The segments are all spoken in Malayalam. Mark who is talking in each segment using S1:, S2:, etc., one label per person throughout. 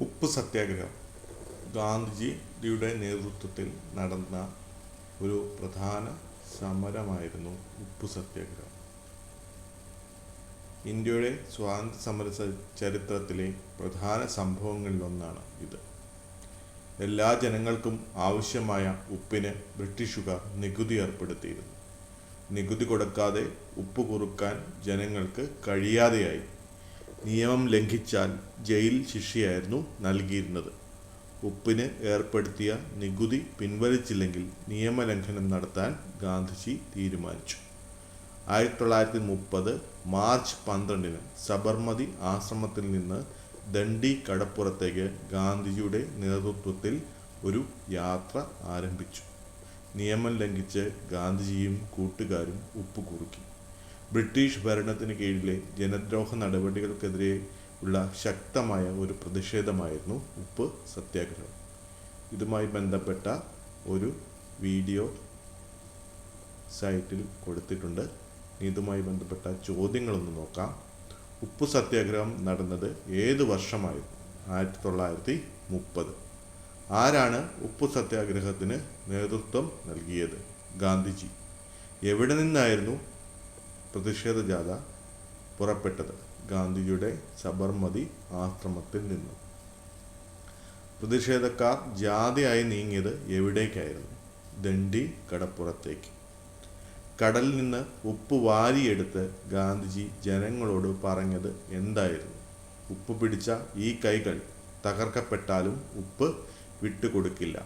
S1: ഉപ്പ് സത്യാഗ്രഹം ഗാന്ധിജിയുടെ നേതൃത്വത്തിൽ നടന്ന ഒരു പ്രധാന സമരമായിരുന്നു ഉപ്പ് സത്യാഗ്രഹം. ഇന്ത്യയുടെ സ്വാതന്ത്ര്യ സമര ചരിത്രത്തിലെ പ്രധാന സംഭവങ്ങളിലൊന്നാണ് ഇത്. എല്ലാ ജനങ്ങൾക്കും ആവശ്യമായ ഉപ്പിന് ബ്രിട്ടീഷുകാർ നികുതി ഏർപ്പെടുത്തിയിരുന്നു. നികുതി കൊടുക്കാതെ ഉപ്പ് കുറുക്കാൻ ജനങ്ങൾക്ക് കഴിയാതെയായി. നിയമം ലംഘിച്ചാൽ ജയിൽ ശിക്ഷയായിരുന്നു നൽകിയിരുന്നത്. ഉപ്പിന് ഏർപ്പെടുത്തിയ നികുതി പിൻവലിച്ചില്ലെങ്കിൽ നിയമലംഘനം നടത്താൻ ഗാന്ധിജി തീരുമാനിച്ചു. 1930 മാർച്ച് 12 സബർമതി ആശ്രമത്തിൽ നിന്ന് ദണ്ഡി കടപ്പുറത്തേക്ക് ഗാന്ധിജിയുടെ നേതൃത്വത്തിൽ ഒരു യാത്ര ആരംഭിച്ചു. നിയമം ലംഘിച്ച് ഗാന്ധിജിയും കൂട്ടുകാരും ഉപ്പ് കുറുക്കി. ബ്രിട്ടീഷ് ഭരണത്തിന് കീഴിലെ ജനദ്രോഹ നടപടികൾക്കെതിരെ ഉള്ള ശക്തമായ ഒരു പ്രതിഷേധമായിരുന്നു ഉപ്പ് സത്യാഗ്രഹം. ഇതുമായി ബന്ധപ്പെട്ട ഒരു വീഡിയോ സൈറ്റിൽ കൊടുത്തിട്ടുണ്ട്. ഇതുമായി ബന്ധപ്പെട്ട ചോദ്യങ്ങളൊന്ന് നോക്കാം. ഉപ്പ് സത്യാഗ്രഹം നടന്നത് ഏത് വർഷമായിരുന്നു? 1930. ആരാണ് ഉപ്പ് സത്യാഗ്രഹത്തിന് നേതൃത്വം നൽകിയത്? ഗാന്ധിജി. എവിടെ നിന്നായിരുന്നു പ്രതിഷേധ ജാഥ പുറപ്പെട്ടത്? ഗാന്ധിജിയുടെ സബർമതി ആശ്രമത്തിൽ നിന്നും. പ്രതിഷേധക്കാർ ജാഥയായി നീങ്ങിയത് എവിടേക്കായിരുന്നു? ദണ്ഡി കടപ്പുറത്തേക്ക്. കടലിൽ നിന്ന് ഉപ്പ് വാരിയെടുത്ത് ഗാന്ധിജി ജനങ്ങളോട് പറഞ്ഞത് എന്തായിരുന്നു? ഉപ്പ് പിടിച്ച ഈ കൈകൾ തകർക്കപ്പെട്ടാലും ഉപ്പ് വിട്ടുകൊടുക്കില്ല.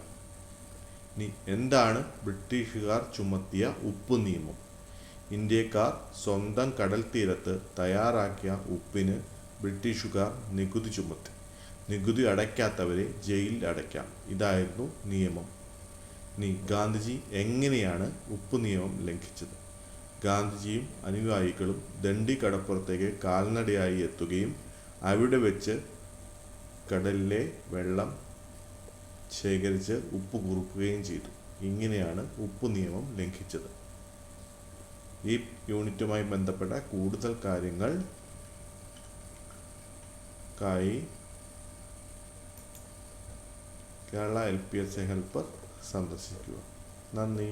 S1: എന്താണ് ബ്രിട്ടീഷുകാർ ചുമത്തിയ ഉപ്പ് നിയമം? ഇന്ത്യക്കാർ സ്വന്തം കടൽ തീരത്ത് തയ്യാറാക്കിയ ഉപ്പിന് ബ്രിട്ടീഷുകാർ നികുതി ചുമത്തി. നികുതി അടയ്ക്കാത്തവരെ ജയിലിൽ അടയ്ക്കാം. ഇതായിരുന്നു നിയമം. ഗാന്ധിജി എങ്ങനെയാണ് ഉപ്പ് നിയമം ലംഘിച്ചത്? ഗാന്ധിജിയും അനുയായികളും ദണ്ഡി കടപ്പുറത്തേക്ക് കാൽനടയായി എത്തുകയും അവിടെ വെച്ച് കടലിലെ വെള്ളം ശേഖരിച്ച് ഉപ്പ് കുറുക്കുകയും ചെയ്തു. ഇങ്ങനെയാണ് ഉപ്പ് നിയമം ലംഘിച്ചത്. ഈ യൂണിറ്റുമായി ബന്ധപ്പെട്ട കൂടുതൽ കാര്യങ്ങൾക്കായി കേരള LPSA ഹെൽപ്പർ സന്ദർശിക്കുക. നന്ദി.